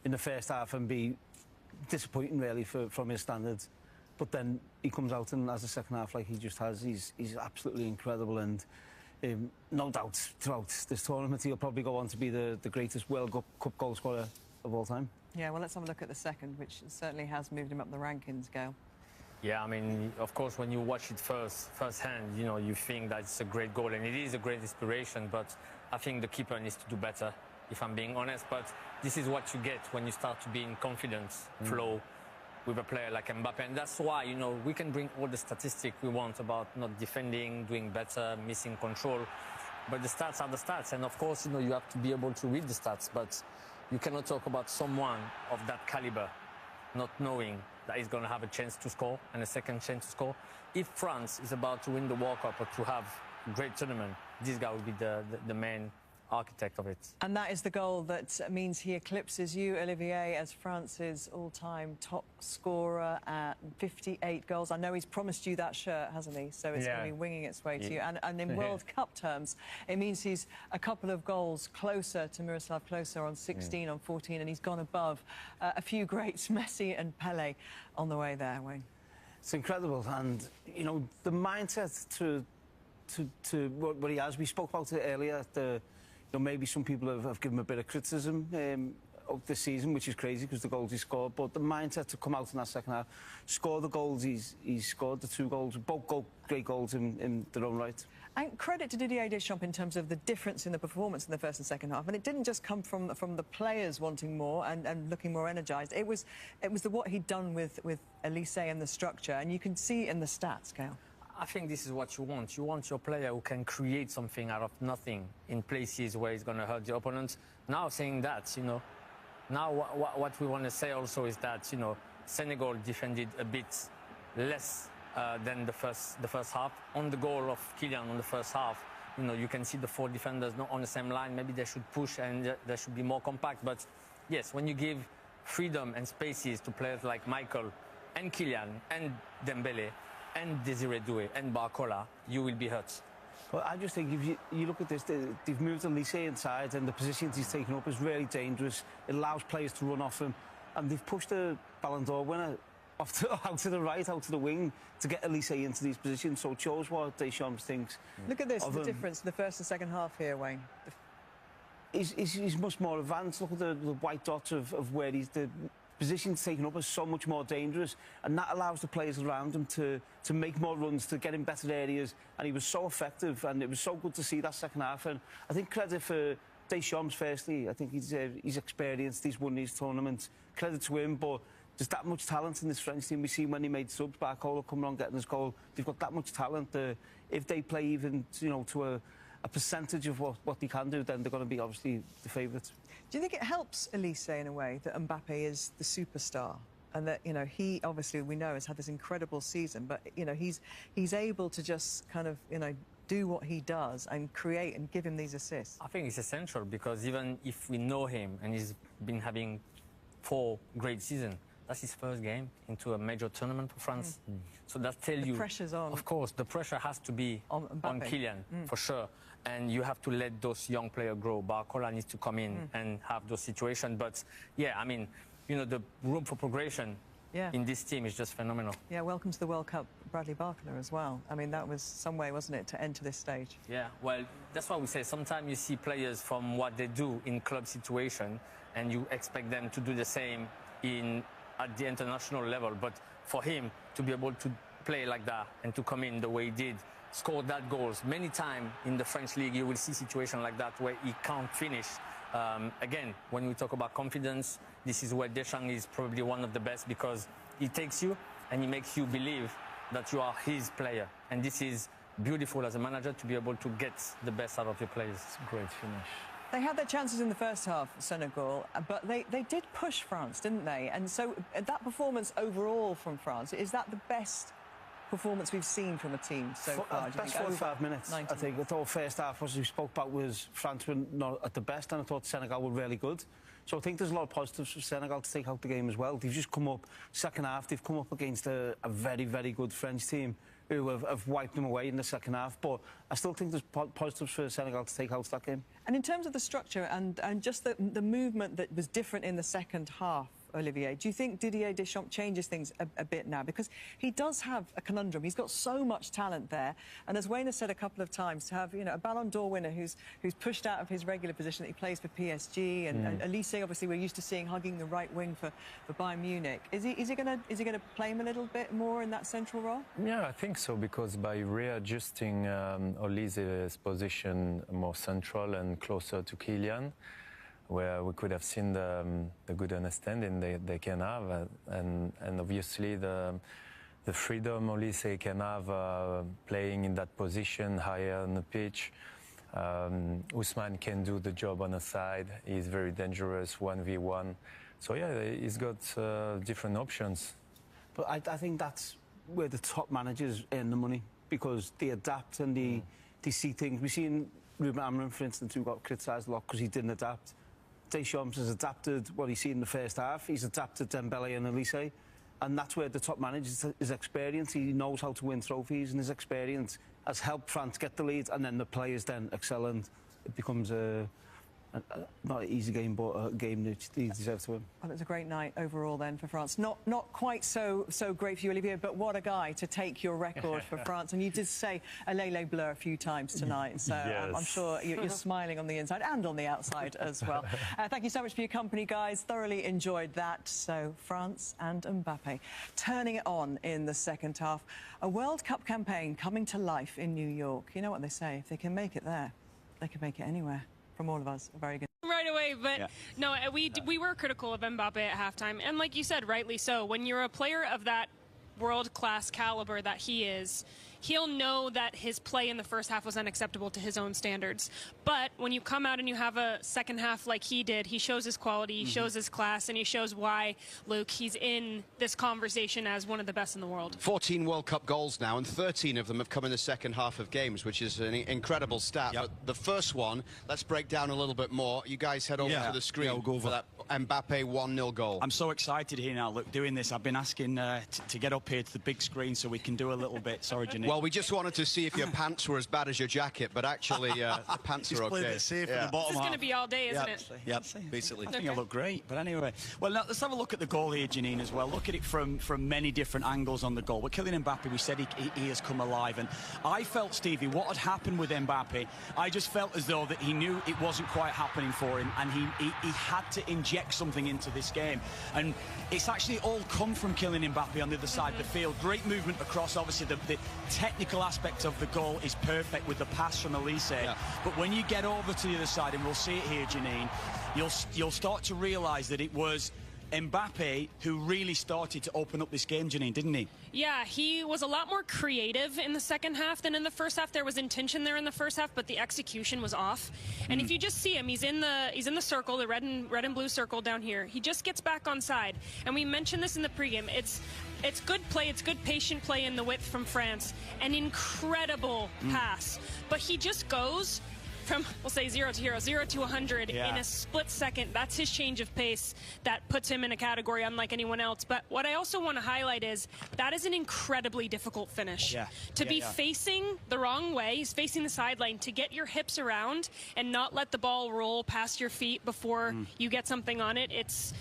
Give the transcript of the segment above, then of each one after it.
in the first half and be disappointing, really, from his standards. But then he comes out and has the second half like he just has. He's absolutely incredible, and no doubt throughout this tournament he'll probably go on to be the greatest World Cup goal scorer of all time. Yeah, well, let's have a look at the second, which certainly has moved him up the rankings, Gail. Yeah, I mean, of course, when you watch it firsthand, you know, you think that it's a great goal, and it is a great inspiration, but I think the keeper needs to do better, if I'm being honest. But this is what you get when you start to be in confidence flow with a player like Mbappé. And that's why, you know, we can bring all the statistics we want about not defending, doing better, missing control. But the stats are the stats. And, of course, you know, you have to be able to read the stats. But you cannot talk about someone of that caliber not knowing that he's going to have a chance to score and a second chance to score. If France is about to win the World Cup or to have a great tournament, this guy will be the main architect of it. And that is the goal that means he eclipses you, Olivier, as France's all-time top scorer at 58 goals. I know he's promised you that shirt, hasn't he? So it's going to be winging its way to you. And in World Cup terms, it means he's a couple of goals closer to Miroslav Klose on 16, on 14, and he's gone above a few greats, Messi and Pelé, on the way there, Wayne. It's incredible, and, you know, the mindset to what he has, we spoke about it earlier, you know, maybe some people have given him a bit of criticism of this season, which is crazy because the goals he scored, but the mindset to come out in that second half, score the goals he's scored, the 2 goals, both great goals in their own right. And credit to Didier Deschamps in terms of the difference in the performance in the first and second half. And it didn't just come from the players wanting more and looking more energised. It was what he'd done with Elise and the structure, and you can see in the stats, Gail. I think this is what you want. You want your player who can create something out of nothing in places where he's going to hurt the opponent. Now, saying that, you know, now what we want to say also is that, you know, Senegal defended a bit less than the first half. On the goal of Kylian on the first half, you know, you can see the 4 defenders not on the same line. Maybe they should push and they should be more compact. But yes, when you give freedom and spaces to players like Michael and Kylian and Dembélé and Désiré Doué and Barcola, you will be hurt. Well, I just think if you look at this, they've moved Elise inside, and the positions he's taken up is really dangerous. It allows players to run off him, and they've pushed the Ballon d'Or winner out to the right, out to the wing, to get Elise into these positions. So it shows what Deschamps thinks. Look at this, the difference in the first and second half here, Wayne. He's much more advanced. Look at the white dots of where the positions taken up is so much more dangerous, and that allows the players around him to make more runs, to get in better areas, and he was so effective, and it was so good to see that second half. And I think credit for Deschamps, firstly. I think he's experienced, he's won these tournaments, credit to him, but there's that much talent in this French team. We see when he made subs, Barcola coming on getting his goal, they've got that much talent. If they play even, you know, to a percentage of what they can do, then they're going to be obviously the favourites. Do you think it helps Elise in a way that Mbappé is the superstar, and that, you know, he obviously, we know, has had this incredible season, but, you know, he's able to just kind of, you know, do what he does and create and give him these assists? I think it's essential, because even if we know him and he's been having 4 great seasons, that's his first game into a major tournament for France. So that tells you... The pressure's on. Of course, the pressure has to be on Kylian, for sure. And you have to let those young players grow. Barcola needs to come in and have those situations. But, yeah, I mean, you know, the room for progression in this team is just phenomenal. Yeah, welcome to the World Cup, Bradley Barcola, as well. I mean, that was some way, wasn't it, to enter this stage? Yeah, well, that's why we say sometimes you see players from what they do in club situation, and you expect them to do the same at the international level. But for him to be able to play like that and to come in the way he did, score that goals, many times in the French league you will see situations like that where he can't finish. Again, when we talk about confidence, this is where Deschamps is probably one of the best, because he takes you and he makes you believe that you are his player. And this is beautiful as a manager, to be able to get the best out of your players. It's a great finish. They had their chances in the first half, Senegal, but they did push France, didn't they? And so that performance overall from France, is that the best performance we've seen from a team so far? Best 45 minutes, I think. I thought first half, as we spoke about, was France were not at the best, and I thought Senegal were really good. So I think there's a lot of positives for Senegal to take out the game as well. They've just come up, second half, they've come up against a very, very good French team who have wiped them away in the second half. But I still think there's positives for Senegal to take out that game. And in terms of the structure and just the movement that was different in the second half, Olivier, do you think Didier Deschamps changes things a bit now? Because he does have a conundrum. He's got so much talent there. And as Wayne has said a couple of times, to have, you know, a Ballon d'Or winner who's pushed out of his regular position that he plays for PSG, and Elise, obviously, we're used to seeing hugging the right wing for Bayern Munich. Is he going to play him a little bit more in that central role? Yeah, I think so, because by readjusting Olise's position more central and closer to Kylian, where we could have seen the good understanding they can have, and obviously the freedom Olise can have playing in that position higher on the pitch. Ousmane can do the job on the side. He's very dangerous 1v1. So yeah, he's got different options. But I think that's where the top managers earn the money, because they adapt and they see things. We've seen Ruben Amorim, for instance, who got criticised a lot because he didn't adapt. Deschamps has adapted what he's seen in the first half. He's adapted Dembele and Elise, and that's where the top manager, his experience, he knows how to win trophies, and his experience has helped France get the lead, and then the players then excel, and it becomes not an easy game, but a game that he deserves to win. Well, it was a great night overall then for France. Not quite so great for you, Olivier, but what a guy to take your record for France. And you did say "Allez bleu" a few times tonight, so yes. I'm sure you're smiling on the inside and on the outside as well. Thank you so much for your company, guys. Thoroughly enjoyed that. So France and Mbappé turning it on in the second half. A World Cup campaign coming to life in New York. You know what they say, if they can make it there, they can make it anywhere. From all of us, a very good right away, but no, we were critical of Mbappé at halftime, and like you said, rightly so. When you're a player of that world-class caliber that he is, he'll know that his play in the first half was unacceptable to his own standards. But when you come out and you have a second half like he did, he shows his quality, he shows his class, and he shows why, Luke, he's in this conversation as one of the best in the world. 14 World Cup goals now, and 13 of them have come in the second half of games, which is an incredible stat. But the first one, let's break down a little bit more. You guys head over to the screen we'll go for that Mbappé 1-0 goal. I'm so excited here now, look, doing this. I've been asking to get up here to the big screen so we can do a little bit. Sorry, Janine. Well, we just wanted to see if your pants were as bad as your jacket, but actually the pants are okay. Played it safe at the bottom. This is going to be all day, isn't it? Yep, basically. I think I look great, but anyway. Well, now, let's have a look at the goal here, Janine, as well. Look at it from many different angles on the goal. But Kylian Mbappé, we said he has come alive, and I felt, Stevie, what had happened with Mbappé, I just felt as though that he knew it wasn't quite happening for him, and he had to inject something into this game. And it's actually all come from Kylian Mbappé on the other side of the field. Great movement across. Obviously, the technical aspect of the goal is perfect with the pass from Elise. Yeah. But when you get over to the other side, and we'll see it here, Janine, you'll start to realise that it was Mbappé who really started to open up this game, Janine, didn't he? Yeah, he was a lot more creative in the second half than in the first half. There was intention there in the first half, but the execution was off. And if you just see him, he's in the circle, the red and blue circle down here. He just gets back on side. And we mentioned this in the pregame. It's good play, it's good patient play in the width from France. An incredible pass. But he just goes from, we'll say 0 to hero, 0 to 100 in a split second. That's his change of pace that puts him in a category unlike anyone else. But what I also want to highlight is that is an incredibly difficult finish. To be facing the wrong way, he's facing the sideline, to get your hips around and not let the ball roll past your feet before you get something on it. It's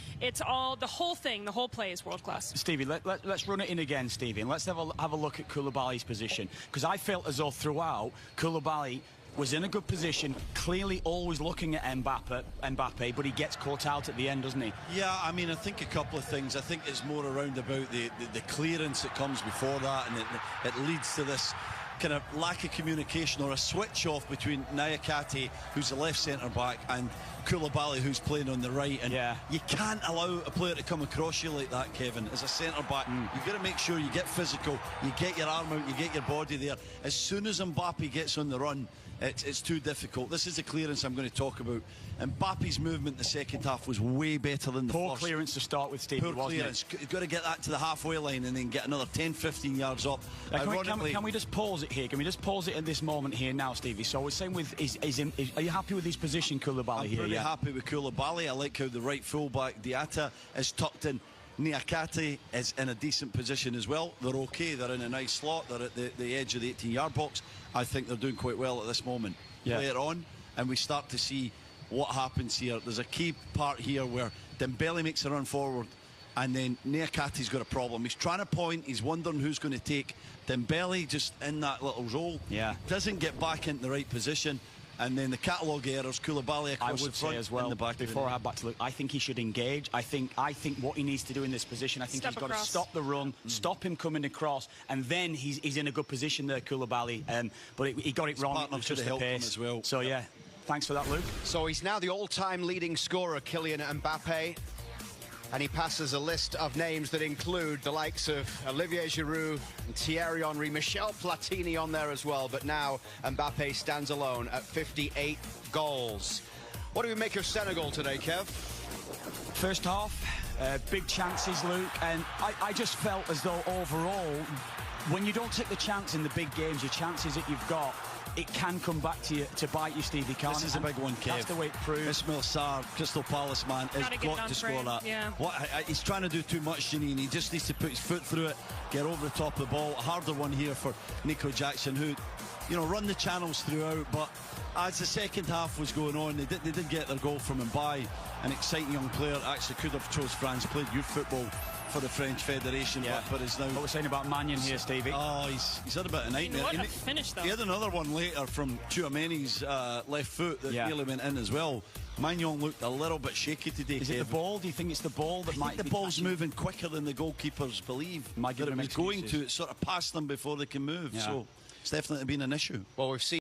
all, the whole thing, the whole play is world class. Stevie, let's run it in again, Stevie, and let's have a look at Koulibaly's position, because I felt as though throughout Koulibaly was in a good position, clearly always looking at Mbappé, but he gets caught out at the end, doesn't he? Yeah, I mean, I think a couple of things. I think it's more around about the clearance that comes before that, and it leads to this kind of lack of communication or a switch off between Nyakate, who's the left centre-back, and Koulibaly, who's playing on the right. And you can't allow a player to come across you like that, Kevin. As a centre-back, you've got to make sure you get physical, you get your arm out, you get your body there. As soon as Mbappé gets on the run, it's too difficult. This is the clearance I'm going to talk about. Mbappe's movement in the second half was way better than the first. Poor clearance to start with, Steve. Poor clearance. You've got to get that to the halfway line and then get another 10-15 yards up. Can we just pause it here? Can we just pause it at this moment here now, Stevie? So we're saying with are you happy with his position, Koulibaly, here? I'm pretty happy with Koulibaly. I like how the right fullback Diatta is tucked in. Niakate is in a decent position as well. They're okay. They're in a nice slot. They're at the edge of the 18-yard box. I think they're doing quite well at this moment. Play it on, and we start to see what happens here. There's a key part here where Dembele makes a run forward, and then Niakate's got a problem. He's trying to point. He's wondering who's going to take. Dembele just in that little role. Doesn't get back into the right position. And then the catalogue errors, Koulibaly across the front, say as well, in the back before I had back to look, I think he should engage. I think what he needs to do in this position, I think he's got to stop the run, stop him coming across, and then he's in a good position there, Koulibaly. But he got it wrong. It was just the pace. As well. So yeah, thanks for that, Luke. So he's now the all-time leading scorer, Kylian Mbappé. And he passes a list of names that include the likes of Olivier Giroud and Thierry Henry, Michel Platini on there as well. But now Mbappé stands alone at 58 goals. What do we make of Senegal today, Kev? First half, big chances, Luke. And I just felt as though overall, when you don't take the chance in the big games, your chances that you've got, it can come back to you, to bite you, Stevie. This is a big one, Kev. That's the way it proves. Ismail Sarr, Crystal Palace man, has got to score that. Yeah. He's trying to do too much, Janine. He just needs to put his foot through it, get over the top of the ball. A harder one here for Nico Jackson, who, run the channels throughout. But as the second half was going on, they did get their goal from Mbappé, an exciting young player. Actually could have chose France, played youth football for the French Federation, but is now... What we're saying about Mannion here, Stevie. Oh, he's had a bit of a nightmare. What a finish, though. He had another one later from Tchouaméni's left foot that nearly went in as well. Magnon looked a little bit shaky today. Is it the ball? Do you think it's the ball that might be... the ball's moving quicker than the goalkeepers believe. Might give them going to. It's sort of past them before they can move. So it's definitely been an issue. Well, we've seen